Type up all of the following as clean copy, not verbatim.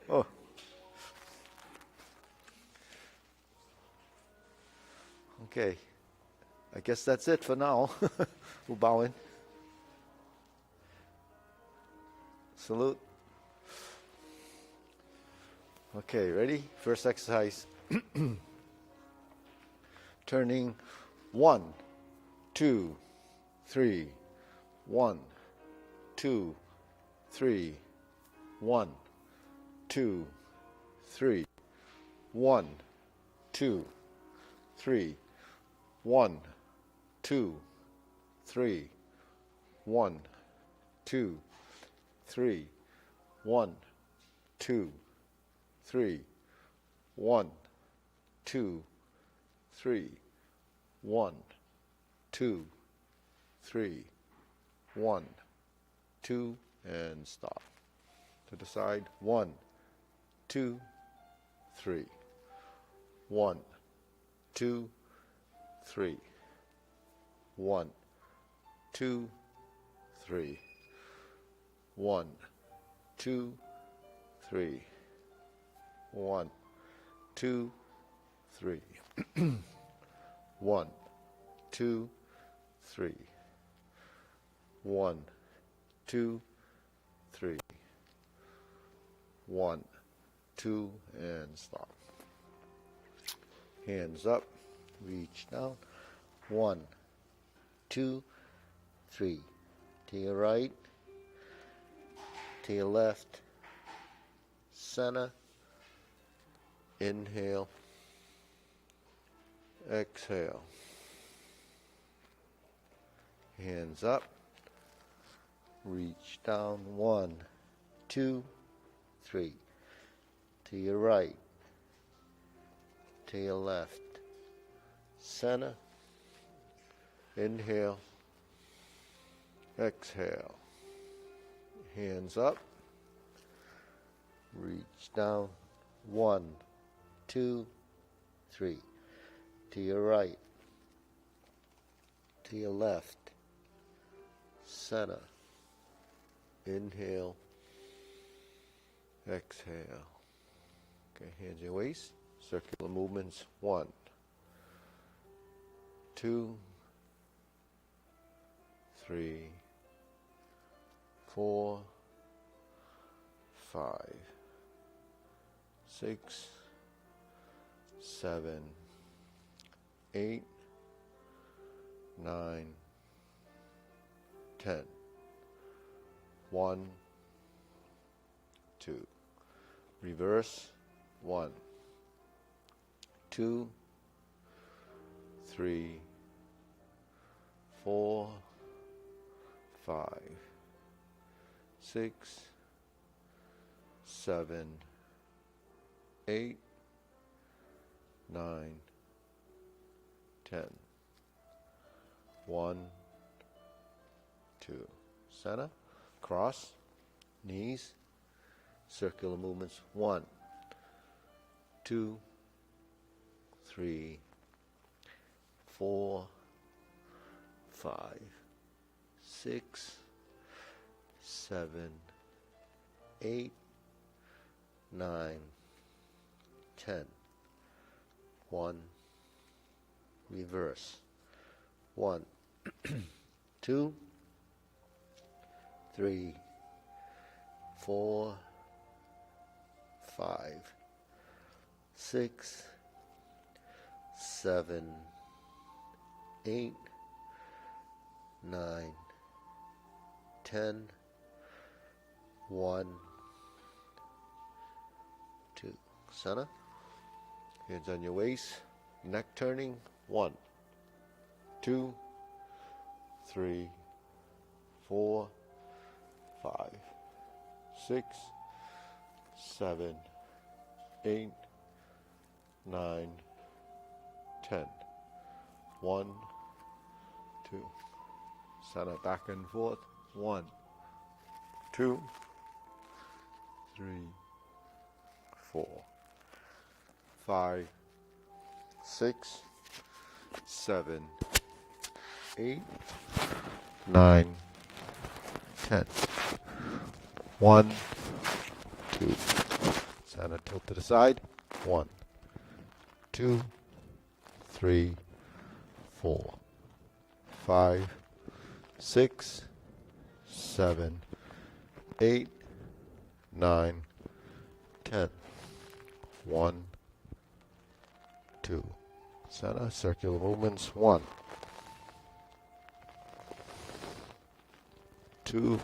Oh. Okay. I guess that's it for now. We'll bow in. Salute. Okay, ready? First exercise. Turning 1, 2, 3, 1, 2, 3, 1, 2, 3, 1, 2, 3, 1, 2, 3, 1, 2, 3, 1, 2, 3, 1, 2, 3, 1, 2, 3, 1, 2, and stop. To the side, 1, 2, 3, 1, 2, 3, 1, 2, 3, 1, 2, 3, 1, 2, 3, 1, 2, 3, 1, 2, 3, 1, 2, and stop. Hands up, reach down. 1, 2, 3. To your right, to your left, center. Inhale, exhale. Hands up, reach down. 1, 2, 3. To your right, to your left, center. Inhale, exhale. Hands up, reach down. 1, 2, 3. To your right, to your left, center. Inhale, exhale. Okay, hands your waist, circular movements. 1, 2, 3, 4, 5, 6, 7, 8, 9, 10. 1, 2. Reverse. 1, 2, 3, 4, 5, 6, 7, 8, 9, 10. 1, 2. Center. Cross. Knees. Circular movements. 1, 2, 3, 4, 5, 6, 7, 8, 9, 10. 1. Reverse. 1, 2, 3, 4, 5, 6, 7, 8, 9, 10. 1, 2. Center. Hands on your waist. Neck turning. 1, 2, 3, 4, 5, 6, 7, 8, 9, 10. 1, 2. Center back and forth. 1, 2, 3, 4, 5, 6, 7, 8, 9, 10. 1, 2. Center, tilt to the side. 1, 2, 3, 4, 5, 6, 7, 8, 9, 10. 1, 2. Center, circular movements. 1, 2,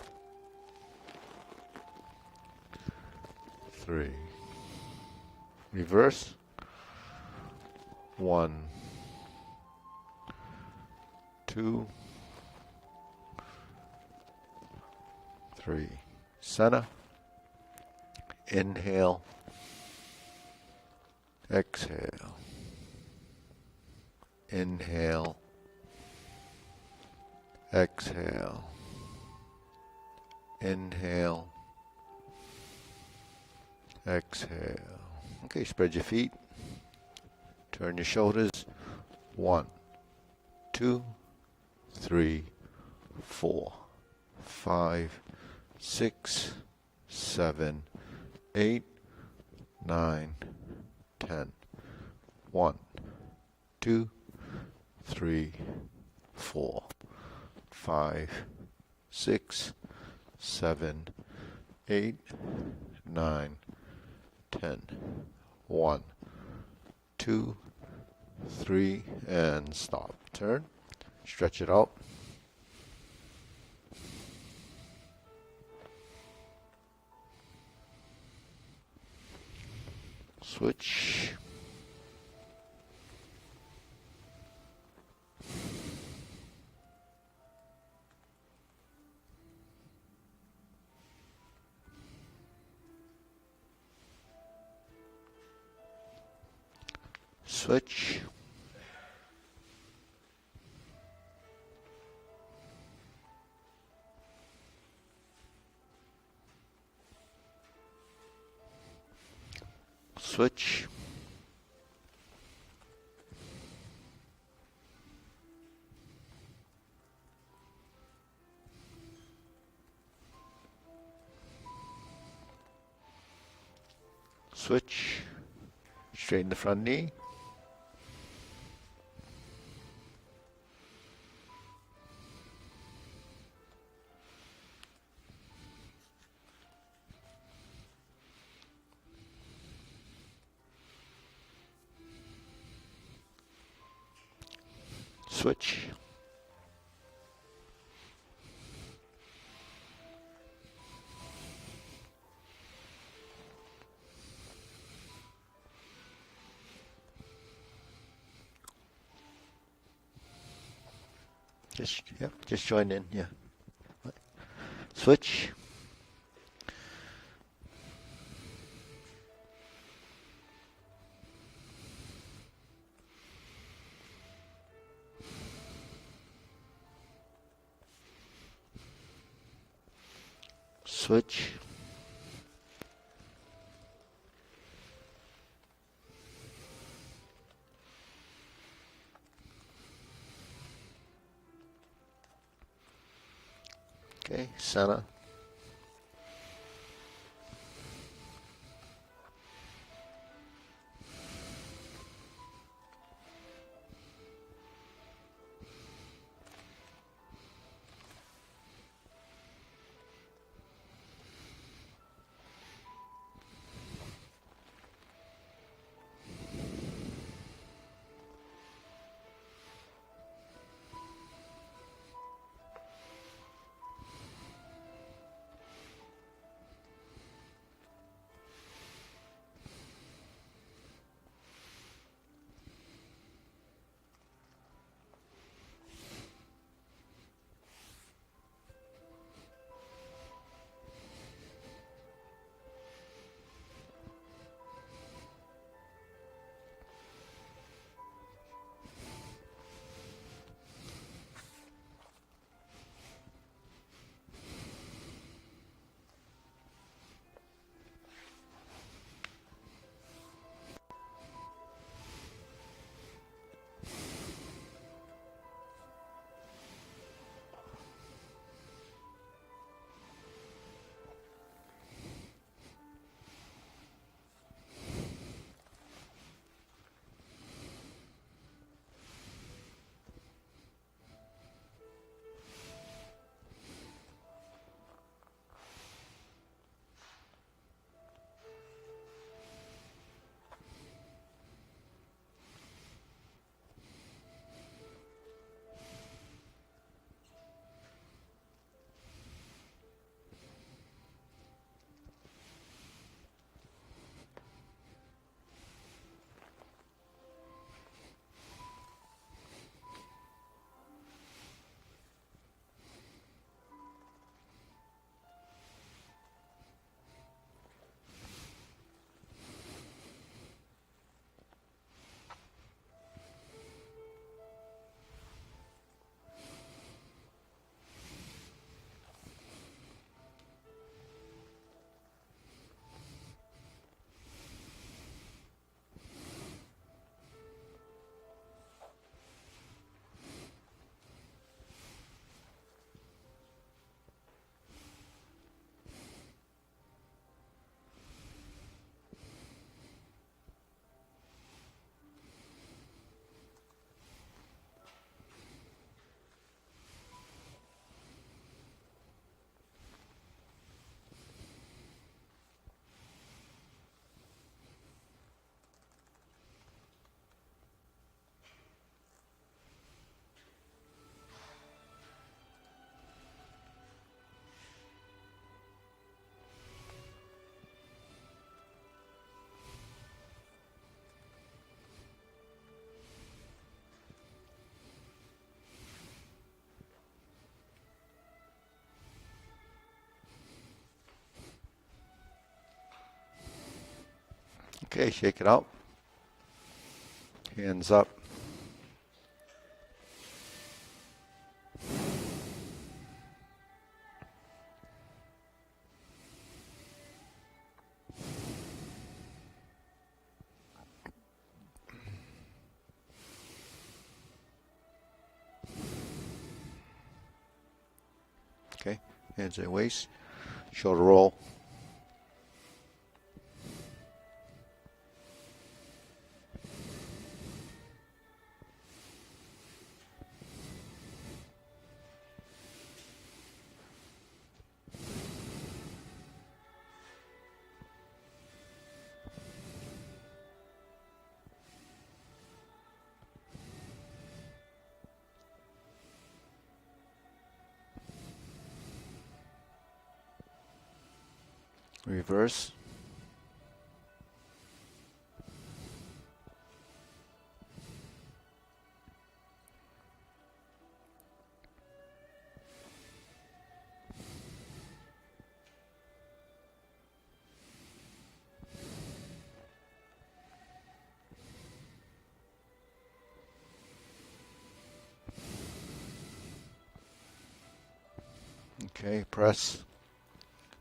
3. Reverse. 1, 2, 3. Center. Inhale. Exhale. Inhale. Exhale. Inhale. Exhale. Okay, spread your feet. Turn your shoulders. 1, 2, 3, 4, 5, 6, 7, 8, 9, 10. 1, 2, 3, 4, 5, 6, 7, 8, 9, 10. 1, 2, 3, and stop. Turn. Stretch it out. Switch. Switch. Switch. Switch. Straighten the front knee. Switch. Just join in, yeah. Switch. Switch. Okay, center. Okay, shake it out. Hands up. Okay, hands at waist, shoulder roll. Reverse. Okay, press,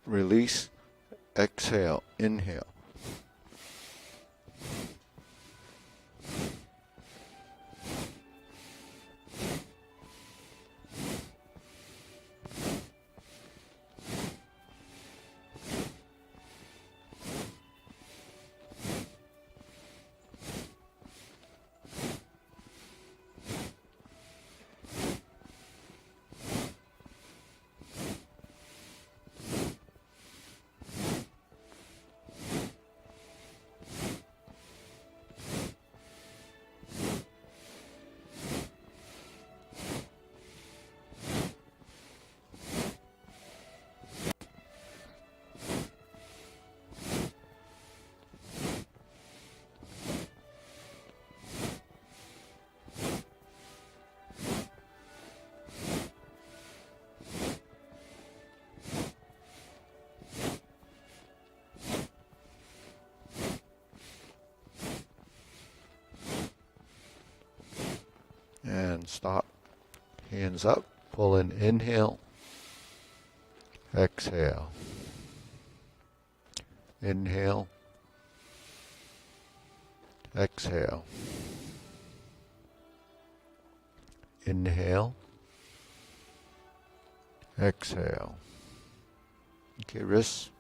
release, exhale, inhale. And stop. Hands up. Pull in, inhale. Exhale. Inhale. Exhale. Inhale. Exhale. Okay, wrists.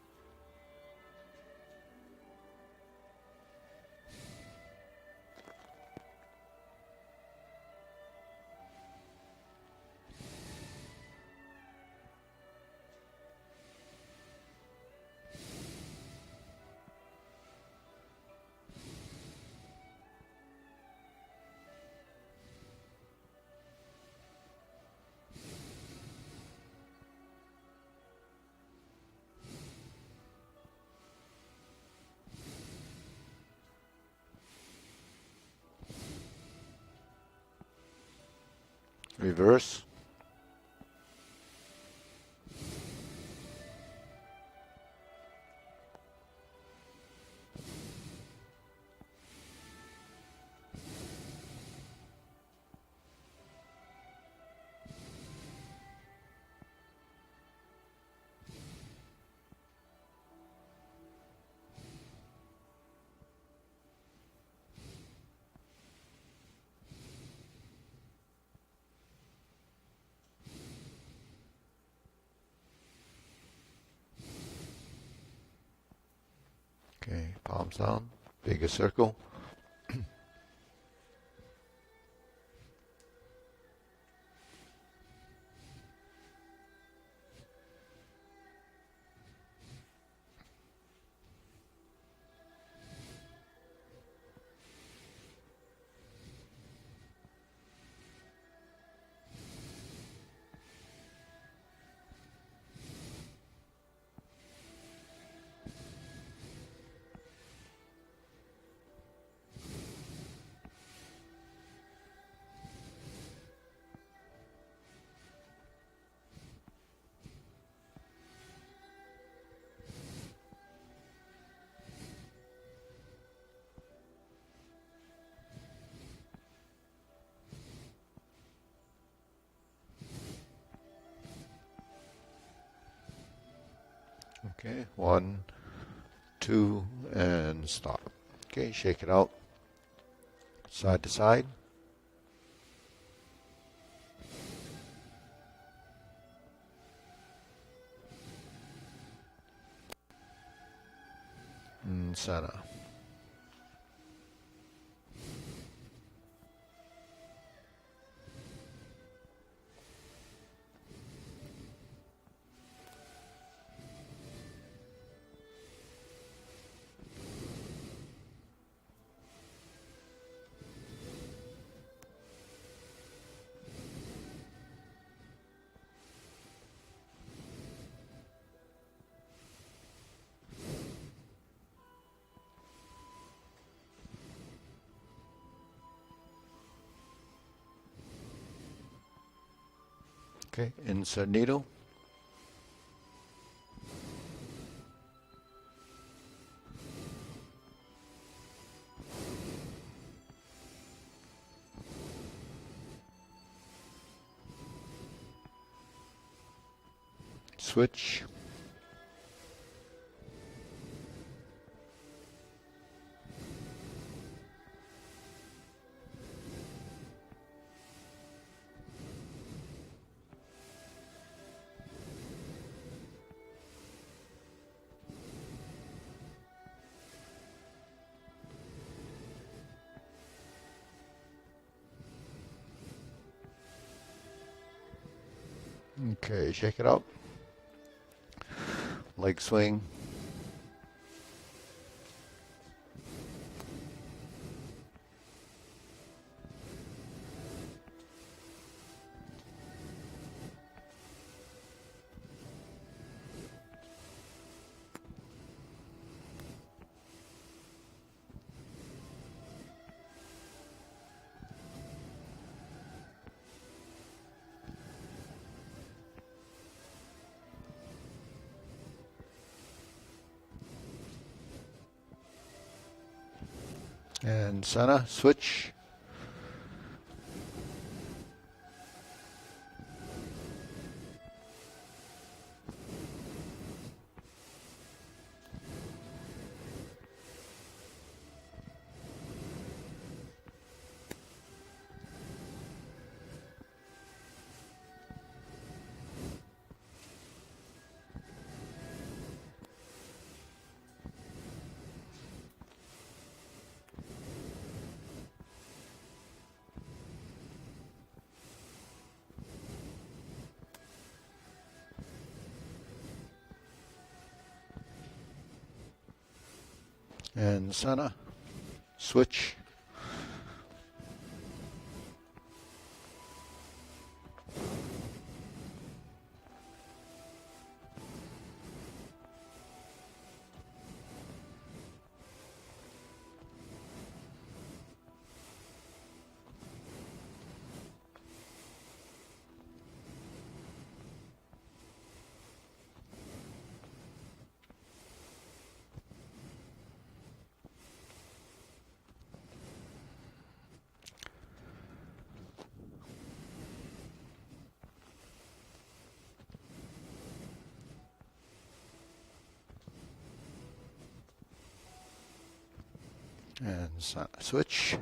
Reverse. Okay, palms down. Bigger circle. Okay, 1, 2, and stop. Okay, shake it out. Side to side. And center. Okay, insert needle. Switch. Okay, shake it out. Leg swing. And center, switch. And center, switch. And center, switch.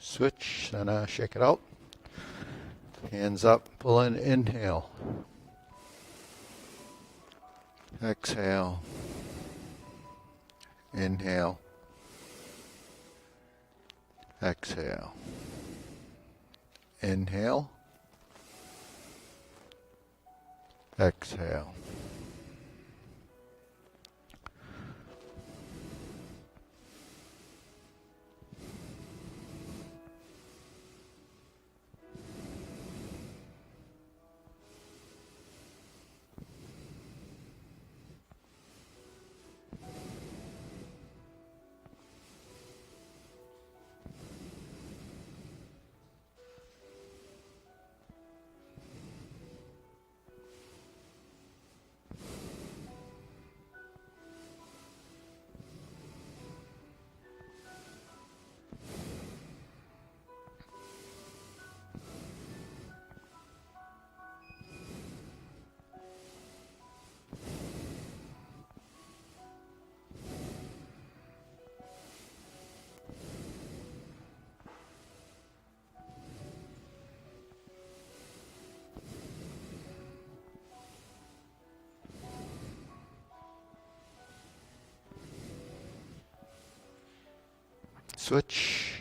Switch, center, shake it out. Hands up, pull in, inhale. Exhale. Inhale. Exhale. Inhale. Exhale. Switch.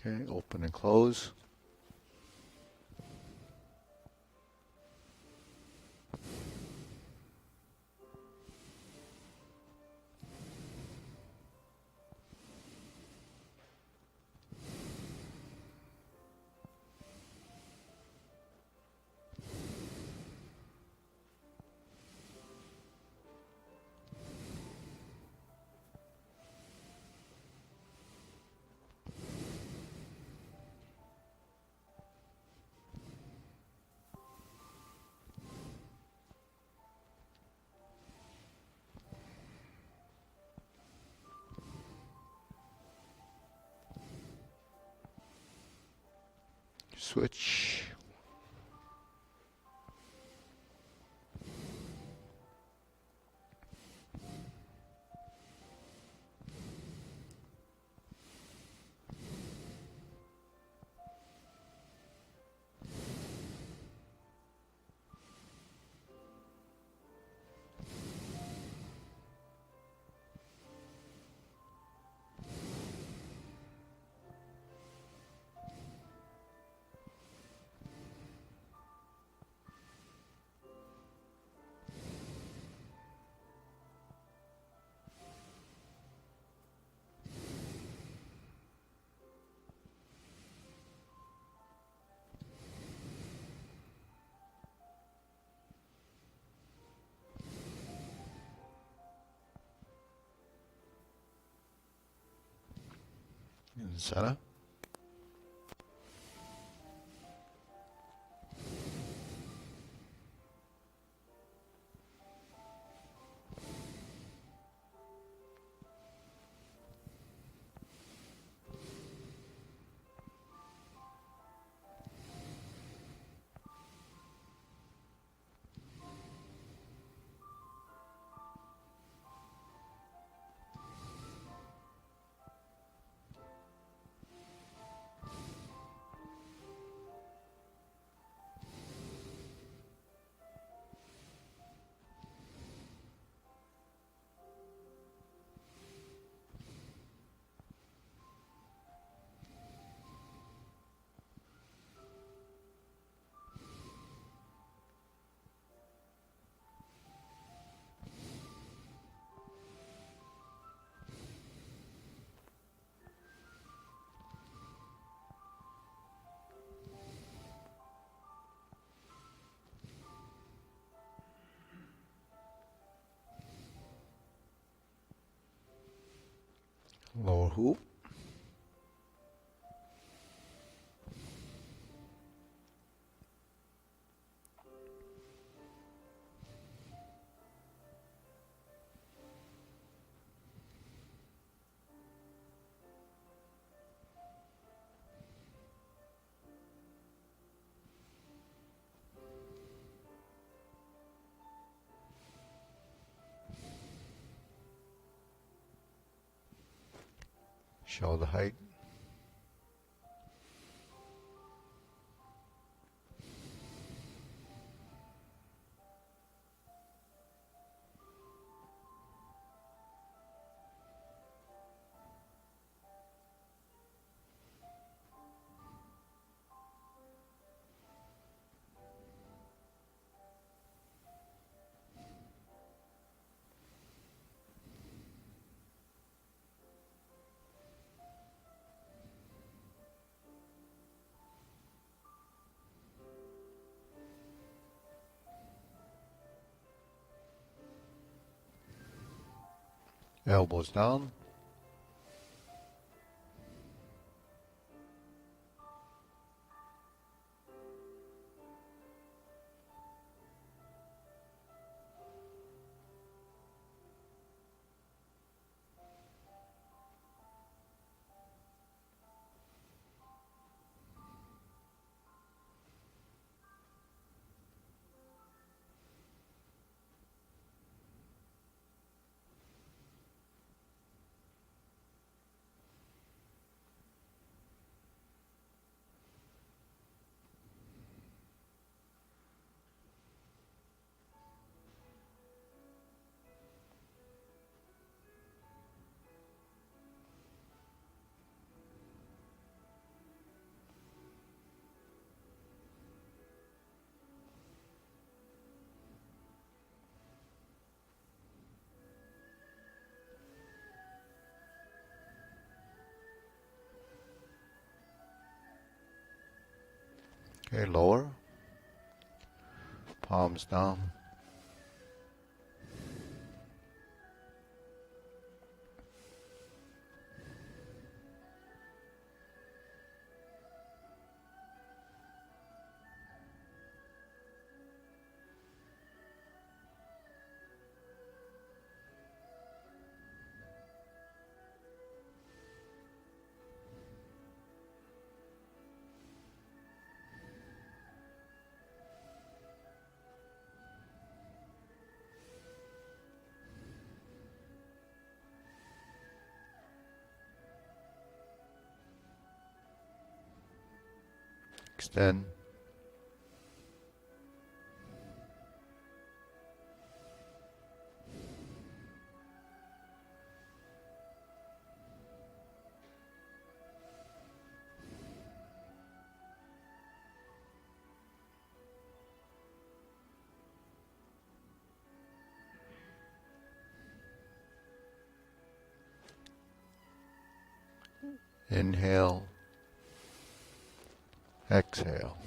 Okay, open and close. Switch. In the center. Lower hoop. Shoulder height. Elbows down. Okay, lower. Palms down. Extend. Inhale. Exhale.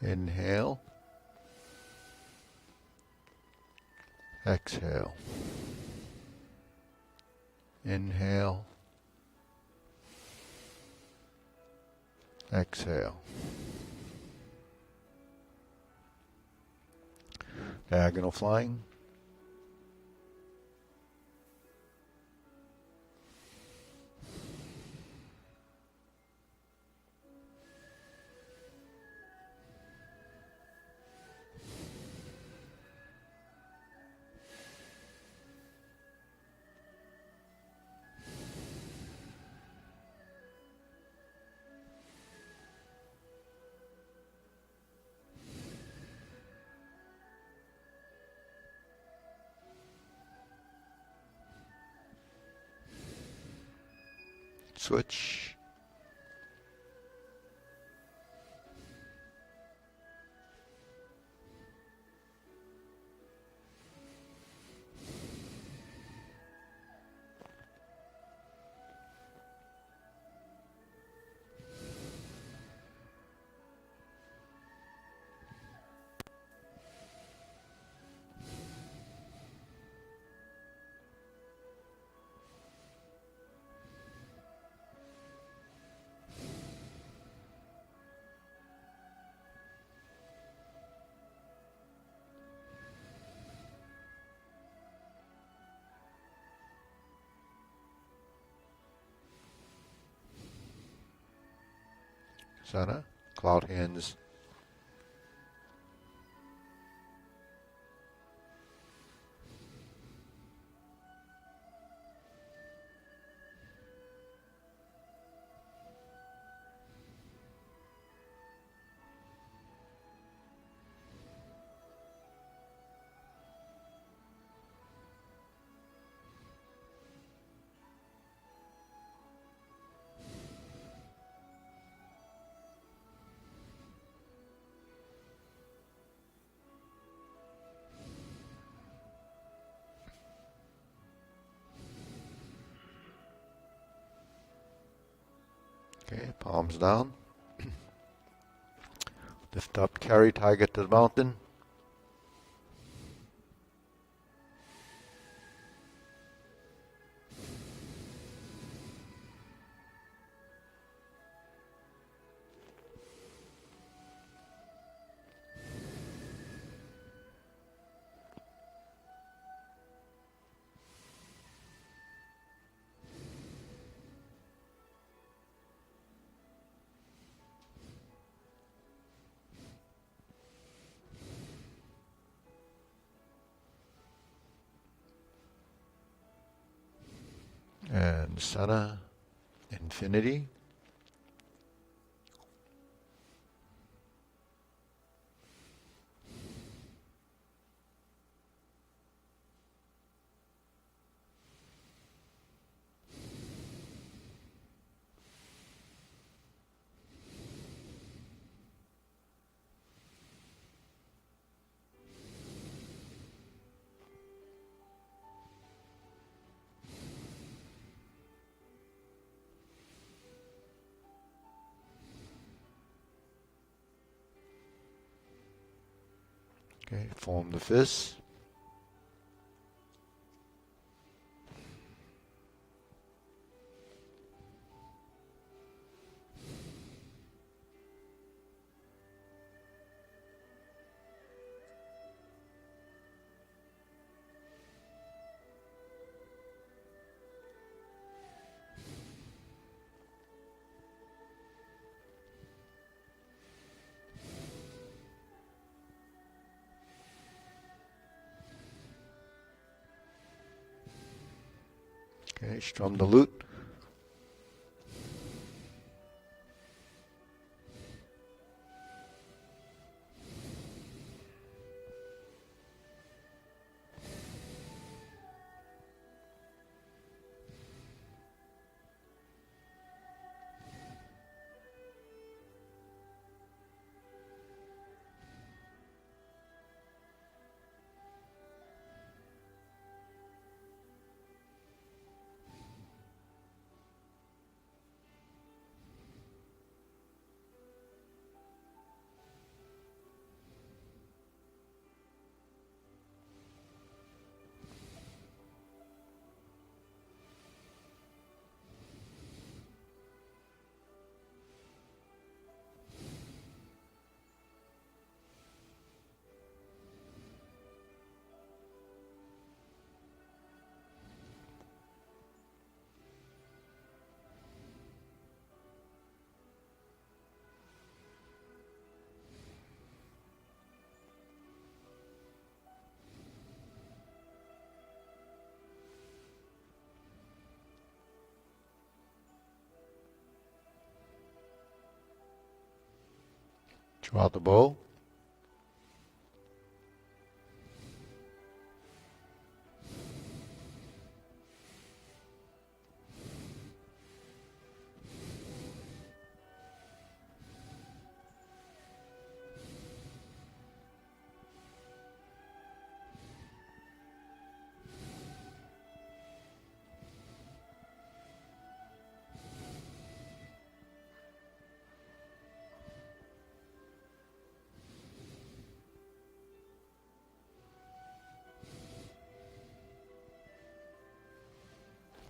Inhale. Exhale. Inhale. Exhale. Diagonal flying. Switch. center, cloud hands. Okay, palms down. Lift up, carry tiger to the mountain. And center, infinity. Okay, form the fists. Okay, strum the lute. Draw the bow.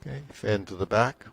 Okay, fan to the back.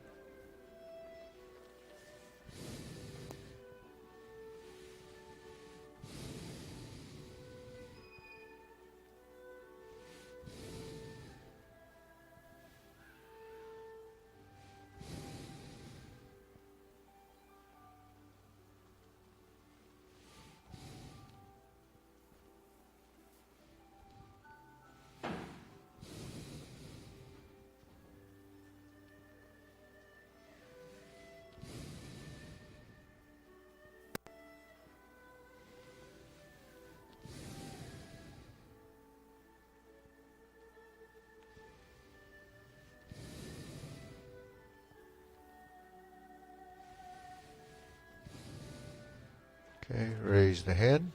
Okay, raise the hand.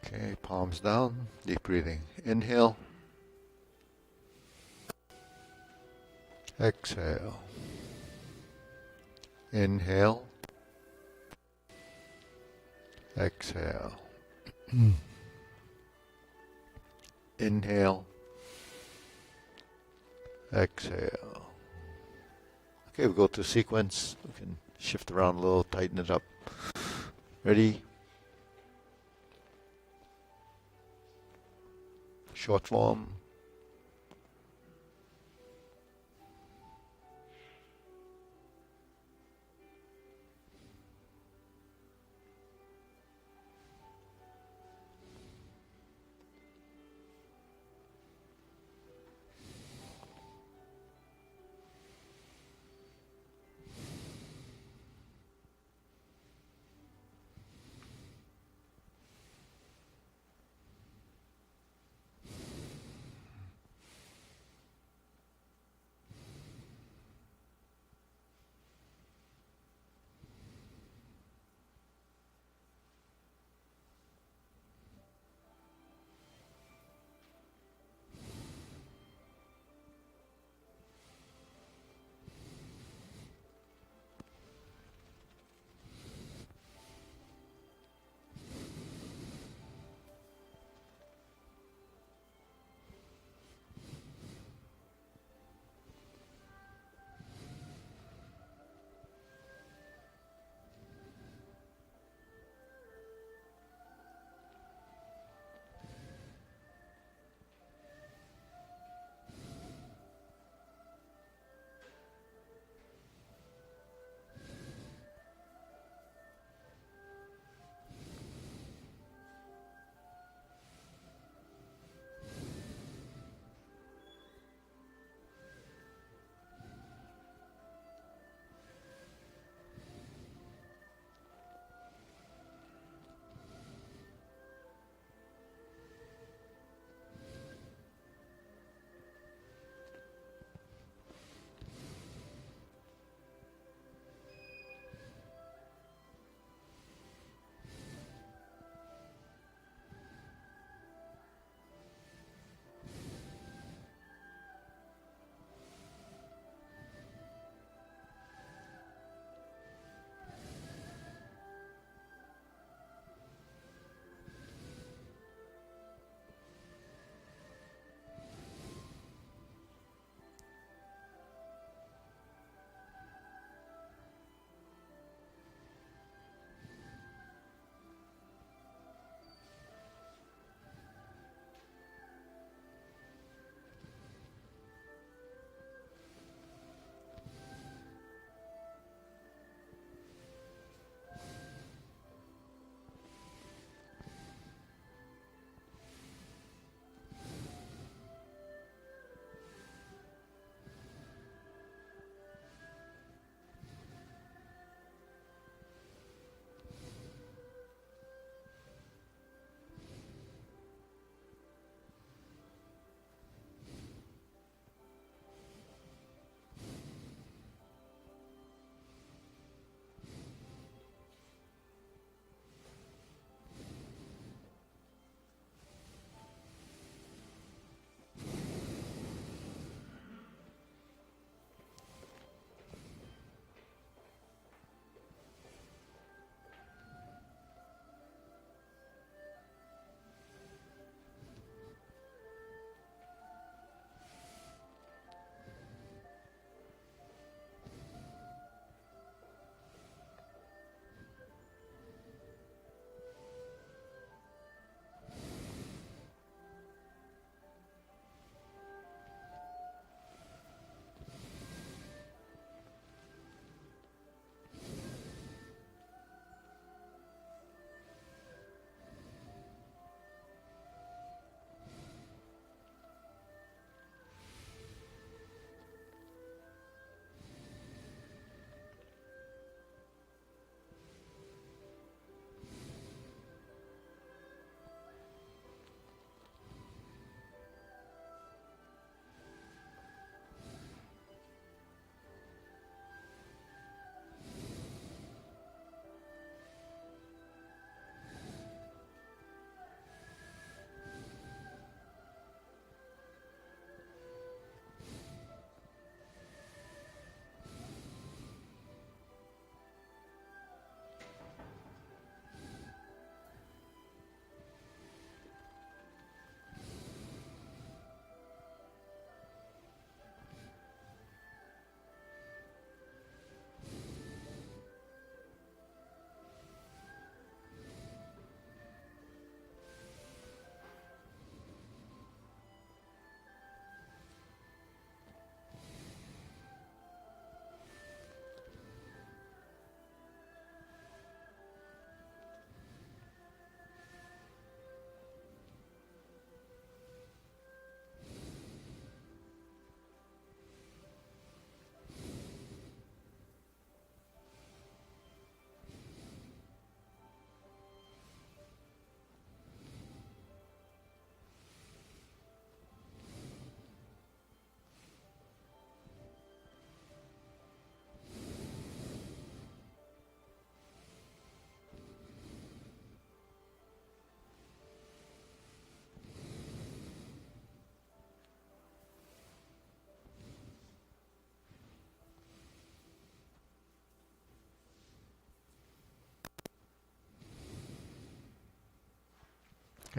Okay, palms down, deep breathing. Inhale, exhale. Inhale, exhale. Inhale, exhale. Okay, we go to sequence. We can shift around a little, tighten it up. Ready? Short form.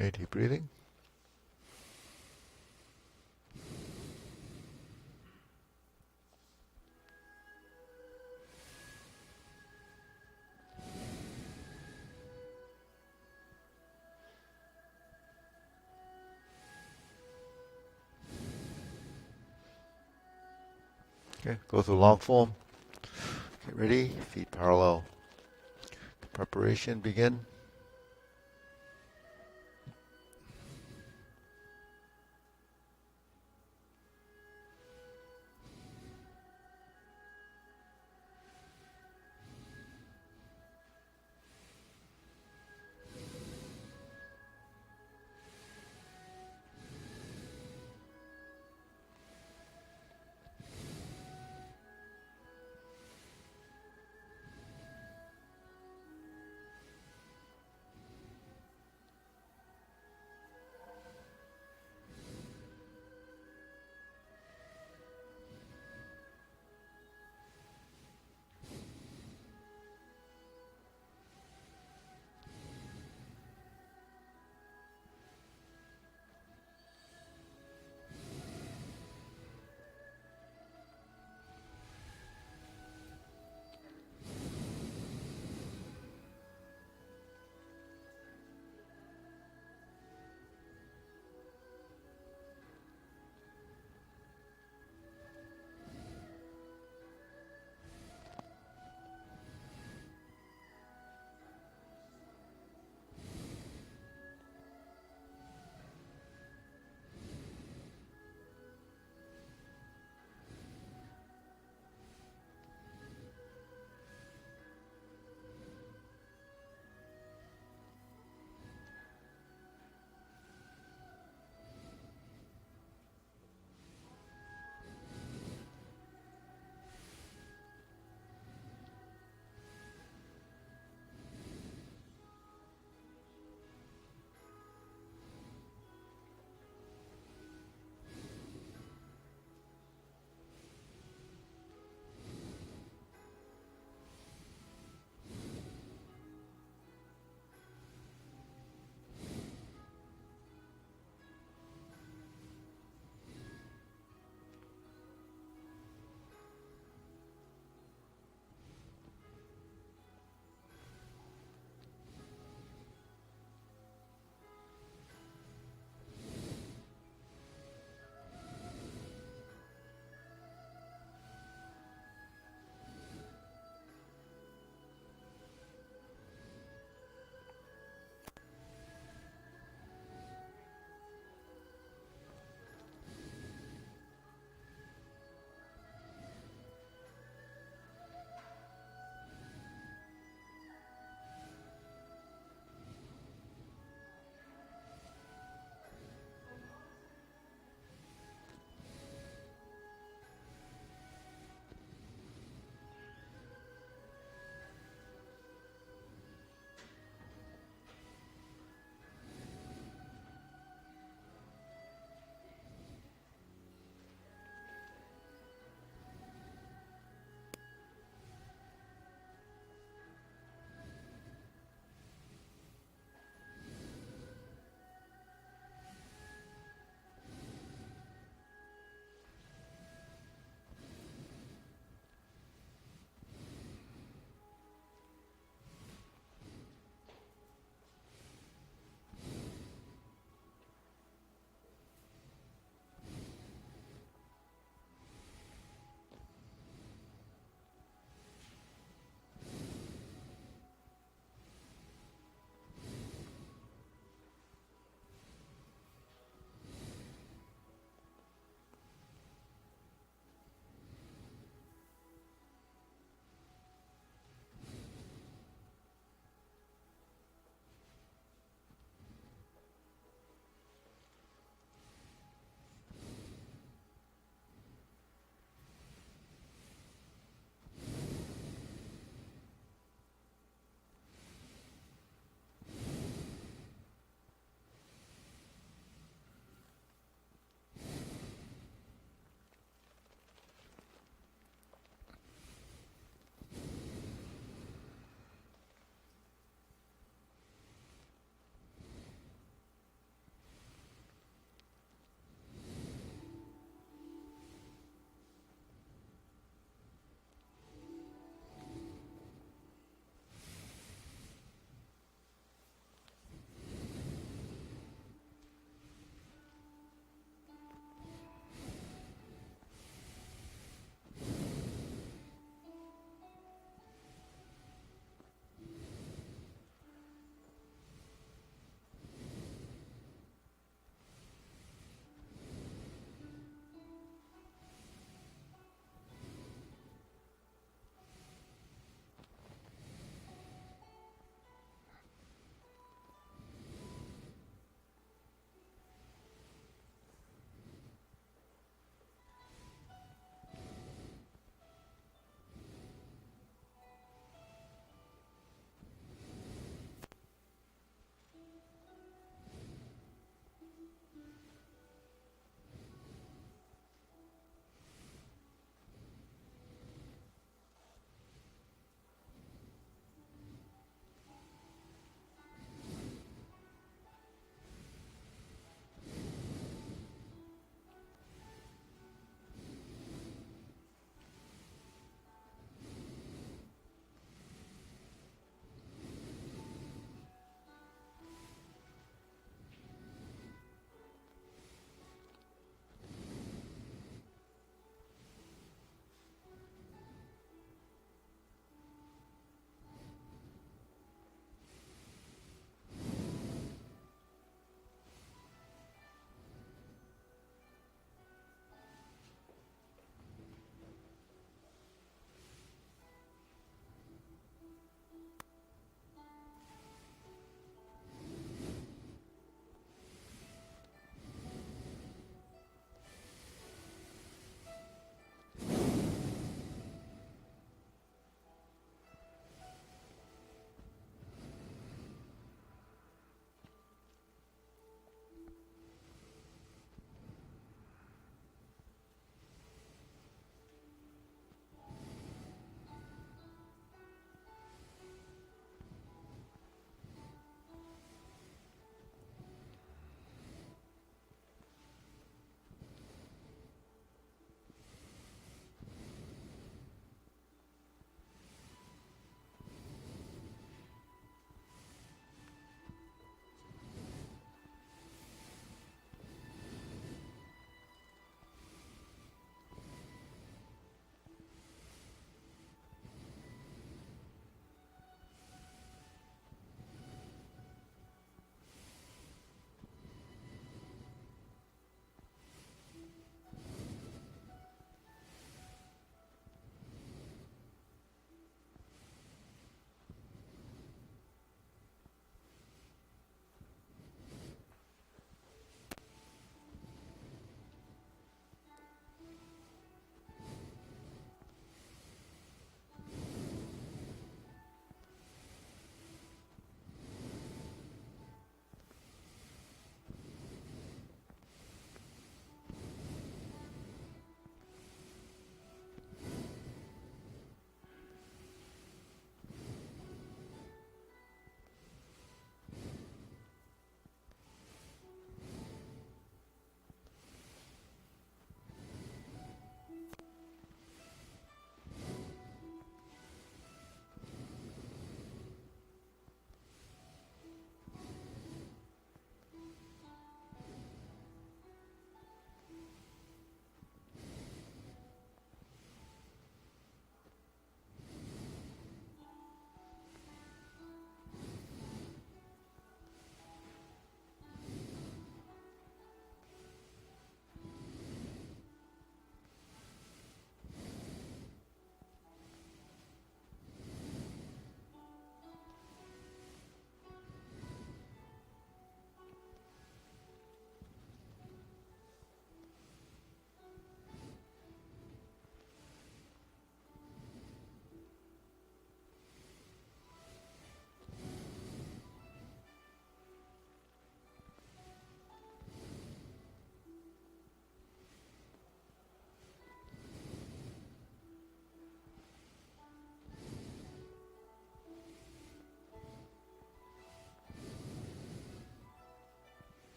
Okay, deep breathing. Okay, go through long form. Get ready, feet parallel. Preparation, begin.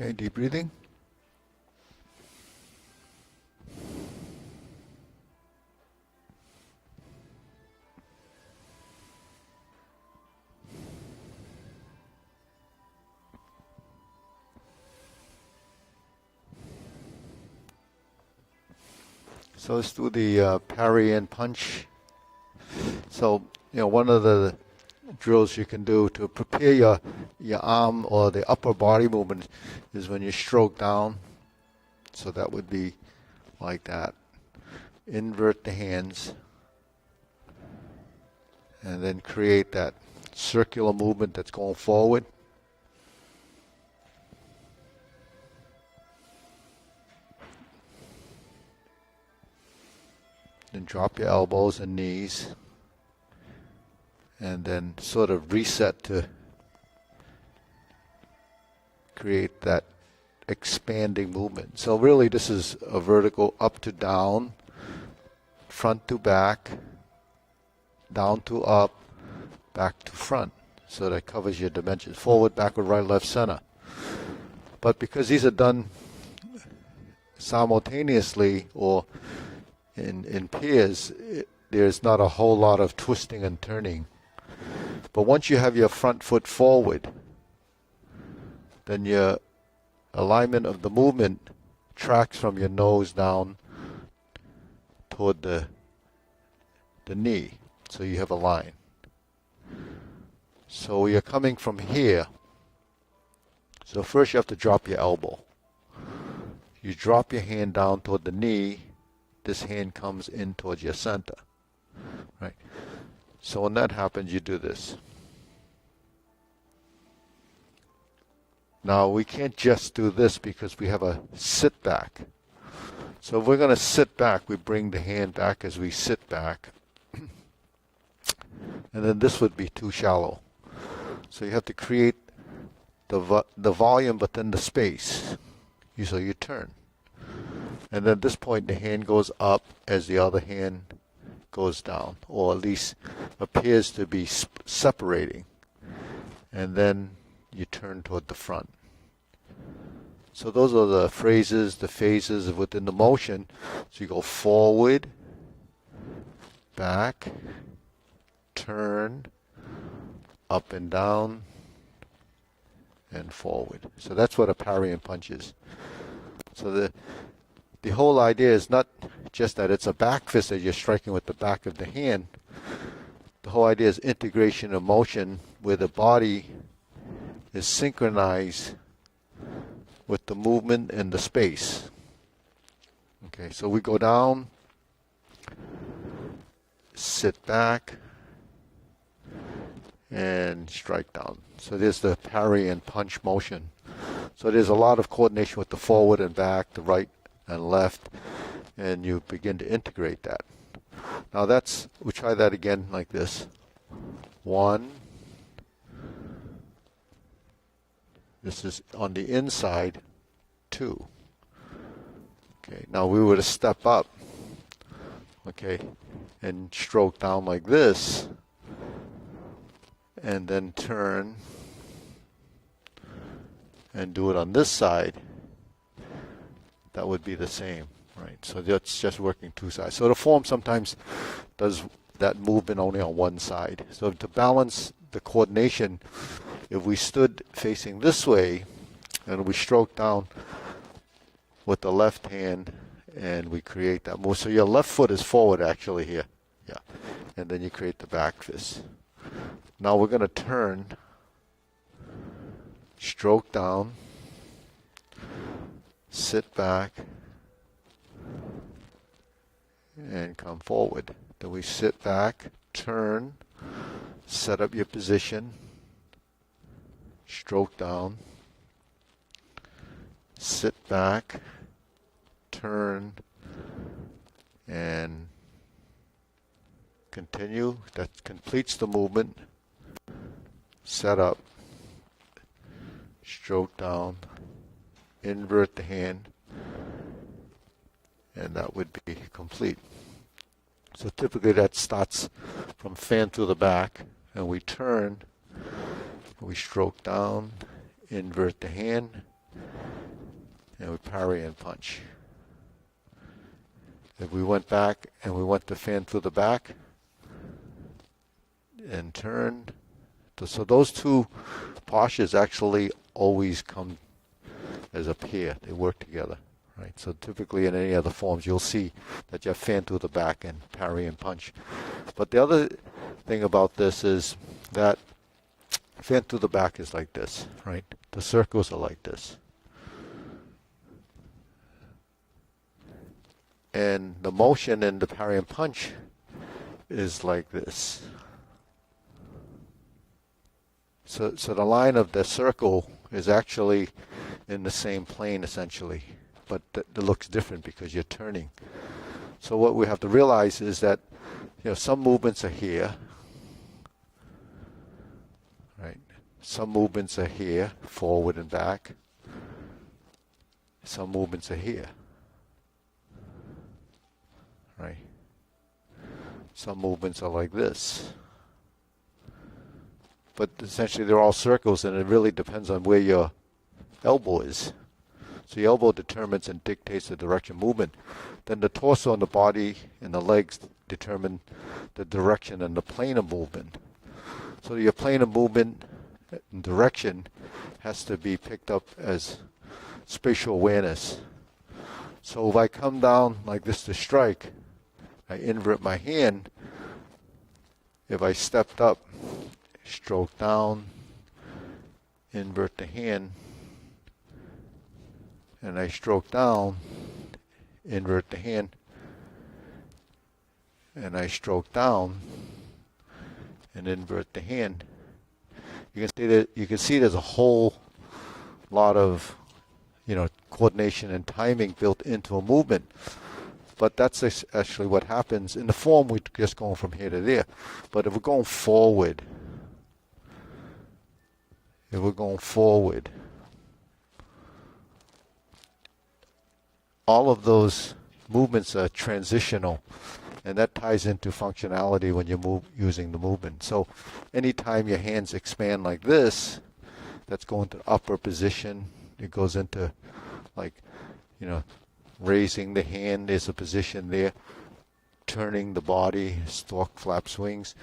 Okay, deep breathing. So let's do the parry and punch. So, one of the drills you can do to prepare your arm or the upper body movement is when you stroke down. So that would be like that. Invert the hands and then create that circular movement that's going forward. Then drop your elbows and knees and then sort of reset to create that expanding movement. So really this is a vertical up to down, front to back, down to up, back to front. So that covers your dimensions. Forward, backward, right, left, center. But because these are done simultaneously or in pairs, there's not a whole lot of twisting and turning. But once you have your front foot forward, then your alignment of the movement tracks from your nose down toward the knee. So you have a line. So you're coming from here. So first you have to drop your elbow. You drop your hand down toward the knee. This hand comes in towards your center. Right? So when that happens, you do this. Now we can't just do this because we have a sit back. So if we're going to sit back, we bring the hand back as we sit back. And then this would be too shallow. So you have to create the volume, but then the space. So you turn. And then at this point, the hand goes up as the other hand goes down, or at least appears to be separating. And then you turn toward the front. So those are the phrases, the phases within the motion. So you go forward, back, turn, up and down, and forward. So that's what a parry and punch is. So the whole idea is not just that it's a back fist that you're striking with the back of the hand. The whole idea is integration of motion where the body is synchronized with the movement and the space. Okay, so we go down, sit back, and strike down. So there's the parry and punch motion. So there's a lot of coordination with the forward and back, the right and left, and you begin to integrate that. Now we'll try that again like this. 1. This is on the inside. 2. Okay, now we were to step up, okay, and stroke down like this, and then turn and do it on this side. That would be the same, right? So that's just working two sides. So the form sometimes does that movement only on one side. So to balance the coordination, if we stood facing this way and we stroke down with the left hand and we create that move. So your left foot is forward actually here. Yeah. And then you create the back fist. Now we're going to turn, stroke down, sit back, and come forward. Then we sit back, turn, set up your position, stroke down, sit back, turn, and continue. That completes the movement. Set up, stroke down, invert the hand, and that would be complete. So typically that starts from fan to the back, and we turn, we stroke down, invert the hand, and we parry and punch. If we went back and we went to fan through the back and turn, so those two postures actually always come as a pair. They work together, right? So typically in any other forms, you'll see that you have fan through the back and parry and punch. But the other thing about this is that fan through the back is like this, right? The circles are like this. And the motion in the parry and punch is like this. So the line of the circle is actually in the same plane essentially, but it looks different because you're turning. So what we have to realize is that, you know, some movements are here, right? Some movements are here, forward and back. Some movements are here, right? Some movements are like this. But essentially they're all circles, and it really depends on where your elbow is. So your elbow determines and dictates the direction of movement. Then the torso and the body and the legs determine the direction and the plane of movement. So your plane of movement and direction has to be picked up as spatial awareness. So if I come down like this to strike, I invert my hand. If I stepped up, stroke down, invert the hand, and I stroke down, invert the hand, and I stroke down and invert the hand. You can see there's a whole lot of, you know, coordination and timing built into a movement. But that's actually what happens. In the form, we're just going from here to there. But if we're going forward, all of those movements are transitional, and that ties into functionality when you move using the movement. So anytime your hands expand like this, that's going to upper position. It goes into, like, you know, raising the hand is a position there, turning the body, stalk, flaps, wings.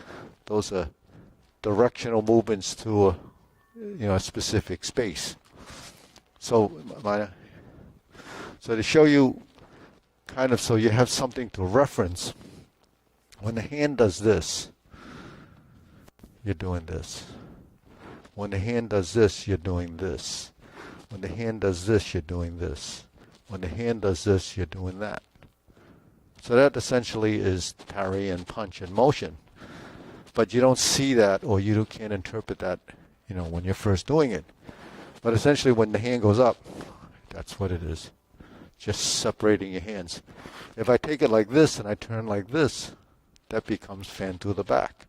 Those are directional movements to a, you know, a specific space. So to show you kind of, so you have something to reference, when the hand does this, you're doing this. When the hand does this, you're doing this. When the hand does this, you're doing this. When the hand does this, you're doing that. So that essentially is parry and punch and motion. But you don't see that, or you can't interpret that, you know, when you're first doing it. But essentially when the hand goes up, that's what it is. Just separating your hands. If I take it like this and I turn like this, that becomes fan through the back.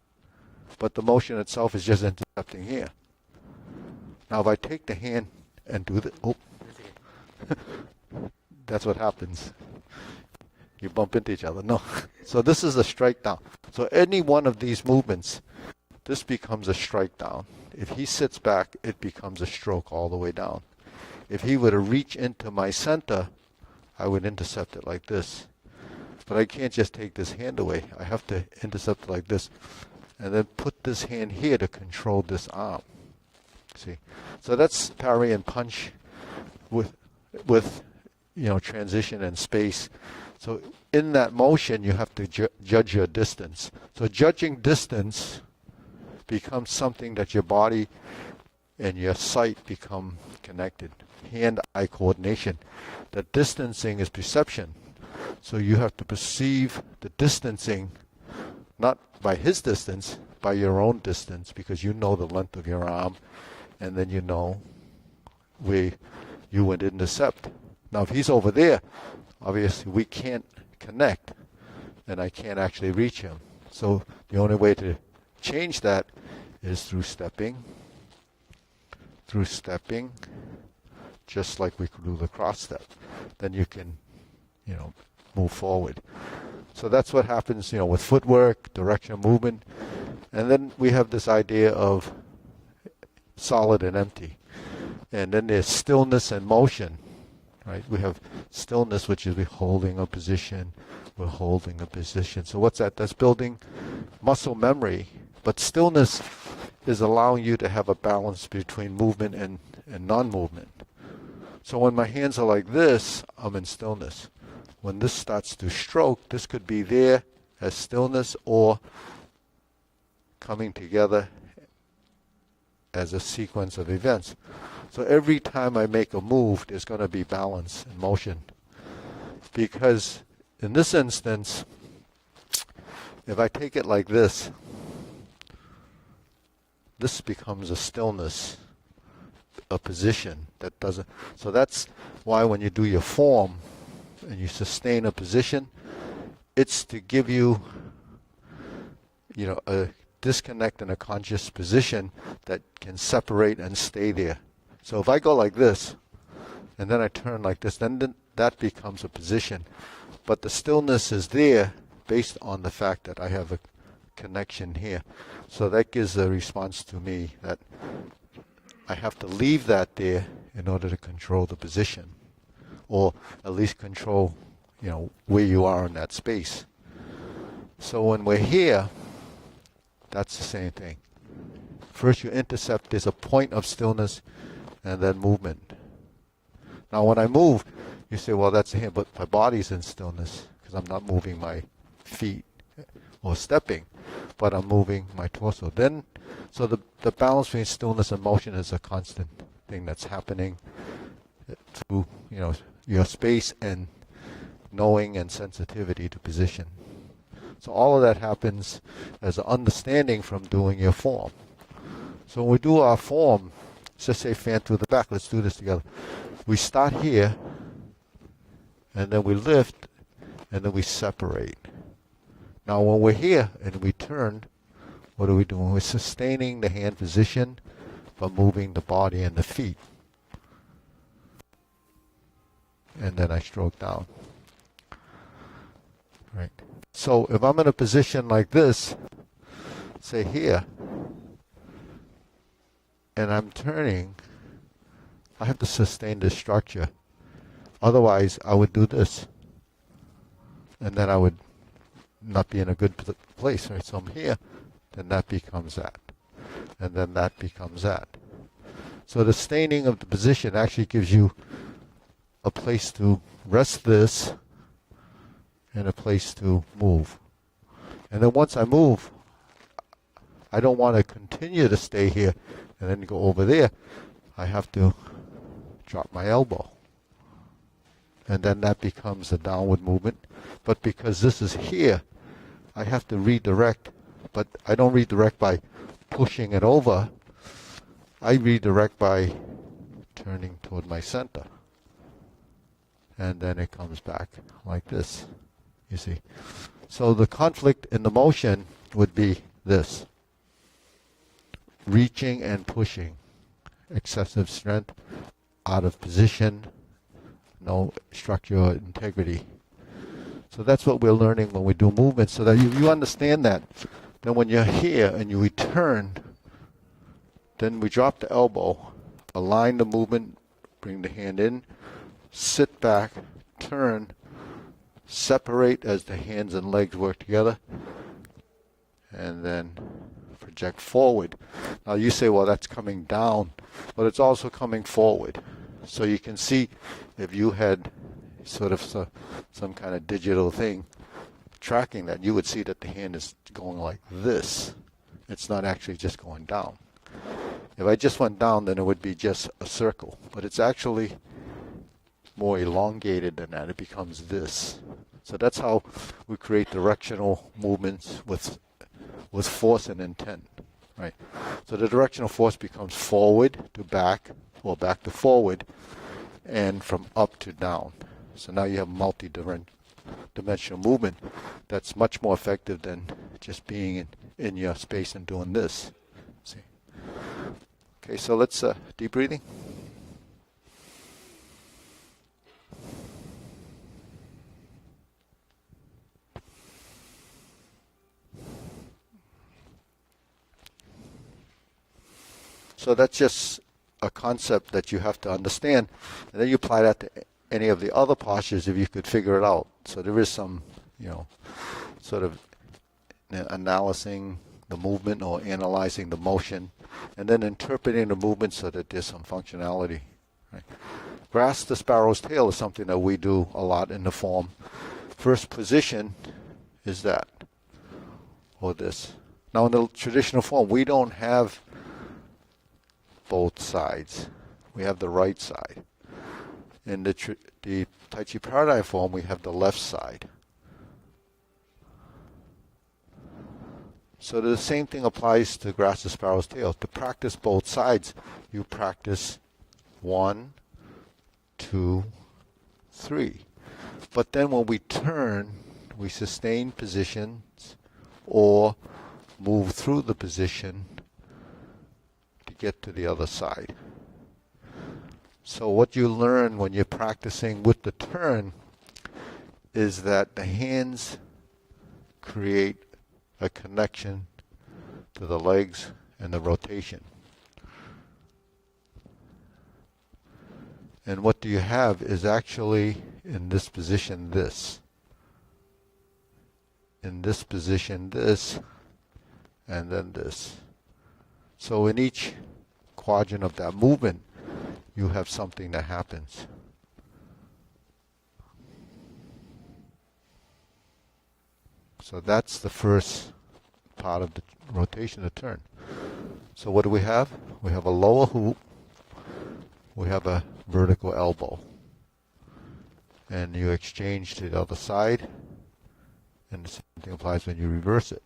But the motion itself is just intercepting here. Now if I take the hand and do the, that's what happens. You bump into each other. No. So this is a strike down. So any one of these movements, this becomes a strike down. If he sits back, it becomes a stroke all the way down. If he were to reach into my center, I would intercept it like this. But I can't just take this hand away. I have to intercept it like this, and then put this hand here to control this arm. See? So that's parry and punch with you know, transition and space. So in that motion, you have to judge your distance. So judging distance becomes something that your body and your sight become connected. Hand-eye coordination. The distancing is perception. So you have to perceive the distancing, not by his distance, by your own distance, because you know the length of your arm, and then you know where you would intercept. Now if he's over there, obviously we can't connect, and I can't actually reach him. So the only way to change that is through stepping, just like we could do the cross step. Then you can, you know, move forward. So that's what happens, you know, with footwork, direction of movement. And then we have this idea of solid and empty. And then there's stillness and motion, right? We have stillness, which is we're holding a position, we're holding a position. So what's that? That's building muscle memory. But stillness is allowing you to have a balance between movement and non-movement. So when my hands are like this, I'm in stillness. When this starts to stroke, this could be there as stillness or coming together as a sequence of events. So every time I make a move, there's going to be balance and motion. Because in this instance, if I take it like this becomes a stillness, a position that doesn't. So that's why when you do your form and you sustain a position, it's to give you, a disconnect in a conscious position that can separate and stay there. So if I go like this, and then I turn like this, then that becomes a position. But the stillness is there based on the fact that I have a connection here. So that gives a response to me that I have to leave that there in order to control the position, or at least control, where you are in that space. So when we're here, that's the same thing. First you intercept, there's a point of stillness, and then movement. Now when I move, you say, well, that's here, but my body's in stillness because I'm not moving my feet or stepping, but I'm moving my torso. So the balance between stillness and motion is a constant thing that's happening through, your space and knowing and sensitivity to position. So all of that happens as an understanding from doing your form. So when we do our form, let's just say fan through the back. Let's do this together. We start here, and then we lift, and then we separate. Now when we're here and we turn, what are we doing? We're sustaining the hand position, but moving the body and the feet. And then I stroke down. Right. So if I'm in a position like this, say here, and I'm turning, I have to sustain this structure. Otherwise, I would do this. And then I would not be in a good place, right? So I'm here, then that becomes that. And then that becomes that. So the staining of the position actually gives you a place to rest this and a place to move. And then once I move, I don't want to continue to stay here and then go over there. I have to drop my elbow. And then that becomes a downward movement. But because this is here, I have to redirect. But I don't redirect by pushing it over. I redirect by turning toward my center. And then it comes back like this, you see. So the conflict in the motion would be this. Reaching and pushing. Excessive strength, out of position, no structural integrity. So that's what we're learning when we do movement, so that you understand that. Then when you're here and you return, then we drop the elbow, align the movement, bring the hand in, sit back, turn, separate as the hands and legs work together, and then project forward. Now you say, well, that's coming down, but it's also coming forward. So you can see if you had sort of some kind of digital thing tracking that, you would see that the hand is going like this. It's not actually just going down. If I just went down, then it would be just a circle, but it's actually more elongated than that. It becomes this. So that's how we create directional movements with force and intent, right? So the directional force becomes forward to back, or back to forward, and from up to down. So now you have multi-dimensional movement that's much more effective than just being in your space and doing this. See? Okay, so let's deep breathing. So that's just a concept that you have to understand, and then you apply that to any of the other postures if you could figure it out. So there is some, sort of analyzing the movement or analyzing the motion, and then interpreting the movement so that there's some functionality. Right? Grasp the sparrow's tail is something that we do a lot in the form. First position is that, or this. Now in the traditional form, we don't have both sides. We have the right side. In the Tai Chi Paradigm form, we have the left side. So the same thing applies to grasp the sparrow's tail. To practice both sides, you practice 1, 2, 3. But then when we turn, we sustain positions or move through the position to get to the other side. So what you learn when you're practicing with the turn is that the hands create a connection to the legs and the rotation. And what do you have is actually in this position this. In this position this, and then this. So in each quadrant of that movement, you have something that happens. So that's the first part of the rotation, the turn. So what do we have? We have a lower hoop. We have a vertical elbow. And you exchange to the other side. And the same thing applies when you reverse it.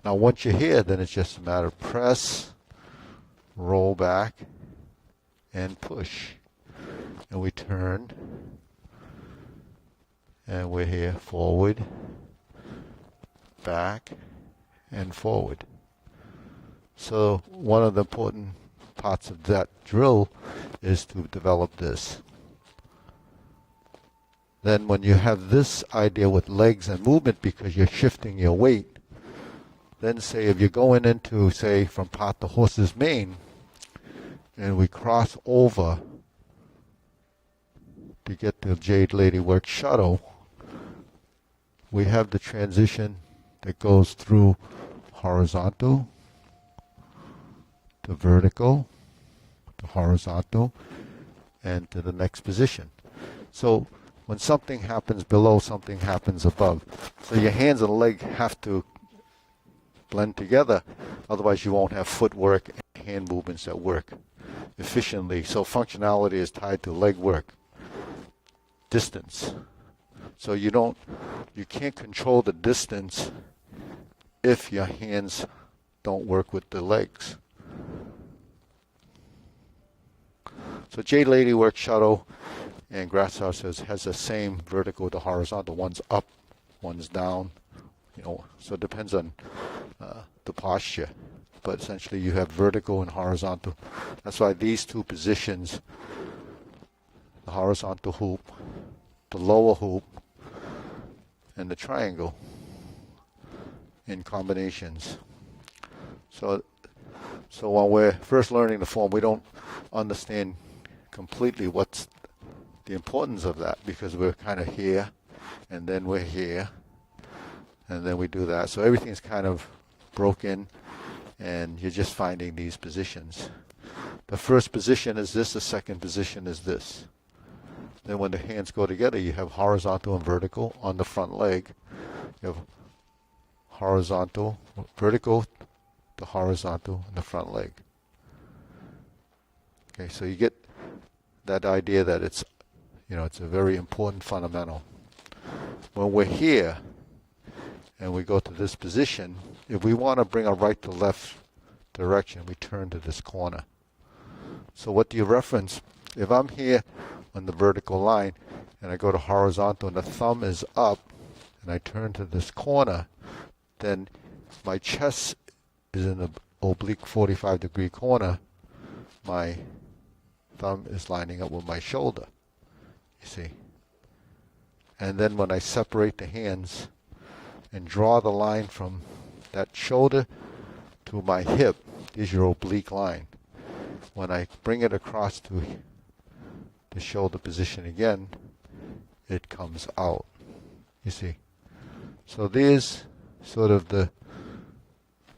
Now once you're here, then it's just a matter of press, roll back, and push. And we turn. And we're here, forward, back, and forward. So one of the important parts of that drill is to develop this. Then when you have this idea with legs and movement because you're shifting your weight, then say if you're going into, say, from part the horse's mane, and we cross over to get to Jade Lady Work Shuttle, we have the transition that goes through horizontal to vertical to horizontal and to the next position. So when something happens below, something happens above. So your hands and leg have to blend together, otherwise you won't have footwork and hand movements that work efficiently. So functionality is tied to leg work, distance. So you can't control the distance if your hands don't work with the legs. So Jade Lady Work Shuttle and Grass House has the same vertical to horizontal. One's up, one's down. So it depends on the posture. But essentially you have vertical and horizontal. That's why these two positions, the horizontal hoop, the lower hoop, and the triangle in combinations. So when we're first learning the form, we don't understand completely what's the importance of that because we're kind of here, and then we're here, and then we do that. So everything's kind of broken, and you're just finding these positions. The first position is this, the second position is this. Then when the hands go together, you have horizontal and vertical on the front leg. You have horizontal, vertical to horizontal in the front leg. Okay, so you get that idea that it's a very important fundamental. When we're here and we go to this position, if we want to bring a right to left direction, we turn to this corner. So what do you reference? If I'm here on the vertical line and I go to horizontal and the thumb is up and I turn to this corner, then my chest is in the oblique 45-degree corner. My thumb is lining up with my shoulder, you see. And then when I separate the hands and draw the line from that shoulder to my hip, is your oblique line. When I bring it across to to show the position again, it comes out. You see? So there's sort of the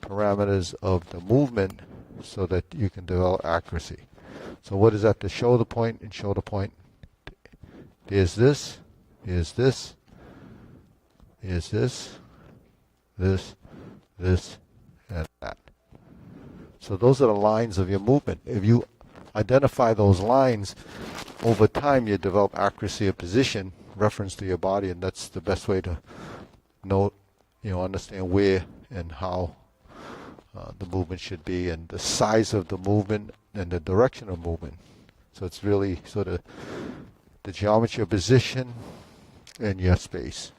parameters of the movement so that you can develop accuracy. So what is that? The shoulder point and shoulder point. There's this, there's this, there's this, this, this, and that. So those are the lines of your movement. If you identify those lines, over time you develop accuracy of position, reference to your body, and that's the best way to know, understand where and how the movement should be, and the size of the movement and the direction of movement. So it's really sort of the geometry of position and your space.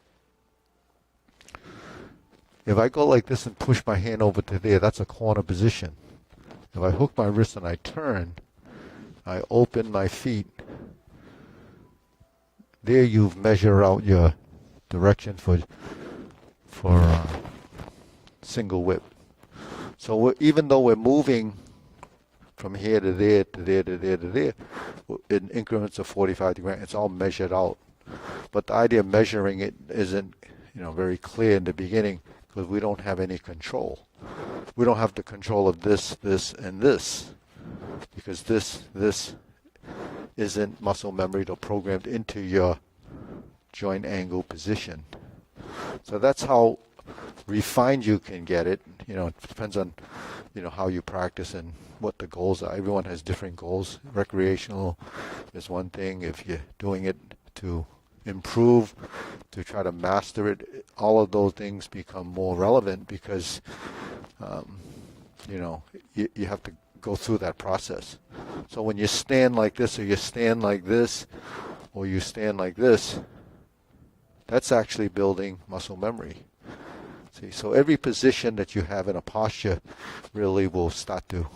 If I go like this and push my hand over to there, that's a corner position. If I hook my wrist and I turn, I open my feet, there you've measured out your direction for single whip. So even though we're moving from here to there to there to there to there in increments of 45 degrees, it's all measured out. But the idea of measuring it isn't very clear in the beginning because we don't have any control. We don't have the control of this, this, and this, because this isn't muscle memory or programmed into your joint angle position. So that's how refined you can get it. It depends on how you practice and what the goals are. Everyone has different goals. Recreational is one thing. If you're doing it to improve, to try to master it, all of those things become more relevant because you have to go through that process. So when you stand like this, or you stand like this, or you stand like this, that's actually building muscle memory. See, so every position that you have in a posture really will start to,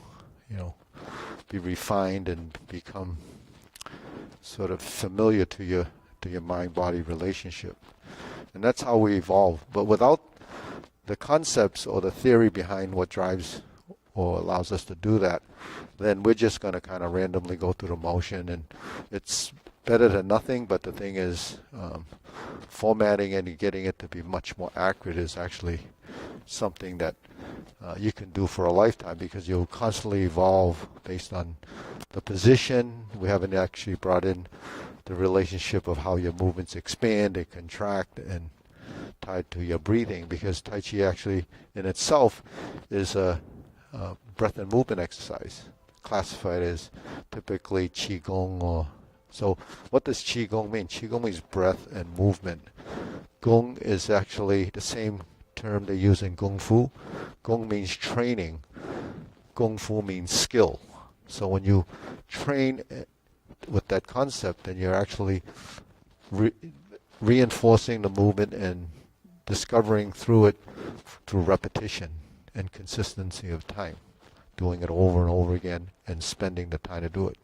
be refined and become sort of familiar to your mind-body relationship. And that's how we evolve. But without the concepts or the theory behind what drives or allows us to do that, then we're just going to kind of randomly go through the motion, and it's better than nothing. But the thing is, formatting and getting it to be much more accurate is actually something that you can do for a lifetime, because you'll constantly evolve based on the position. We haven't actually brought in the relationship of how your movements expand and contract and tied to your breathing, because Tai Chi actually in itself is a breath and movement exercise, classified as typically Qigong. So what does Qigong mean? Qigong means breath and movement. Gong is actually the same term they use in Kung Fu. Gong means training. Kung Fu means skill. So when you train with that concept, then you're actually reinforcing the movement and discovering through it through repetition and consistency of time, doing it over and over again and spending the time to do it.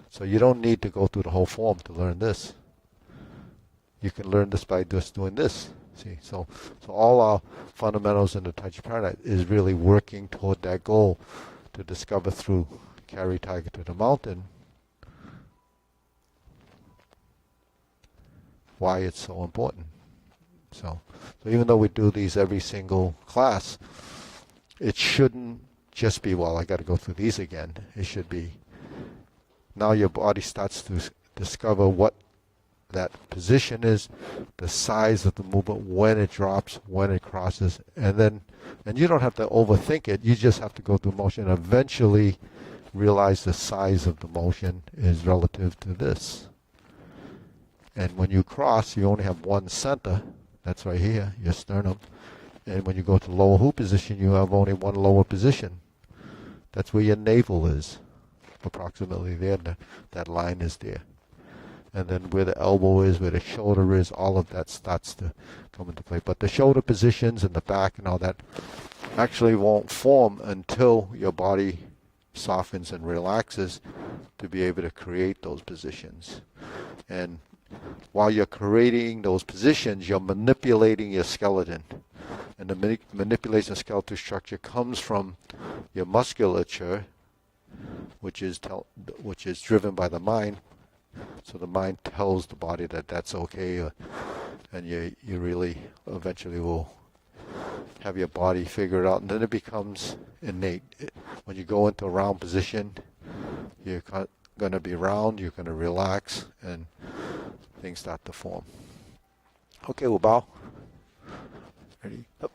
So you don't need to go through the whole form to learn this. You can learn this by just doing this. See, so all our fundamentals in the Tai Chi Paradigm is really working toward that goal to discover through carry tiger to the mountain why it's so important. So even though we do these every single class, it shouldn't just be, well, I got to go through these again. It should be, now your body starts to discover what that position is, the size of the movement, when it drops, when it crosses, and you don't have to overthink it. You just have to go through motion and eventually realize the size of the motion is relative to this. And when you cross, you only have one center. That's right here, your sternum. And when you go to lower hu position, you have only one lower position. That's where your navel is, approximately there. That line is there. And then where the elbow is, where the shoulder is, all of that starts to come into play. But the shoulder positions and the back and all that actually won't form until your body softens and relaxes to be able to create those positions. And while you're creating those positions, you're manipulating your skeleton. And the manipulation of skeletal structure comes from your musculature, which is driven by the mind, So the mind tells the body that that's okay, and you really eventually will have your body figured out, and then it becomes innate. When you go into a round position, you're going to be round, you're going to relax, and things start to form. Okay, we'll bow. Ready? Up.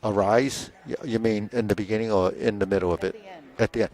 Arise? You mean in the beginning or in the middle of it? At the end. At the end.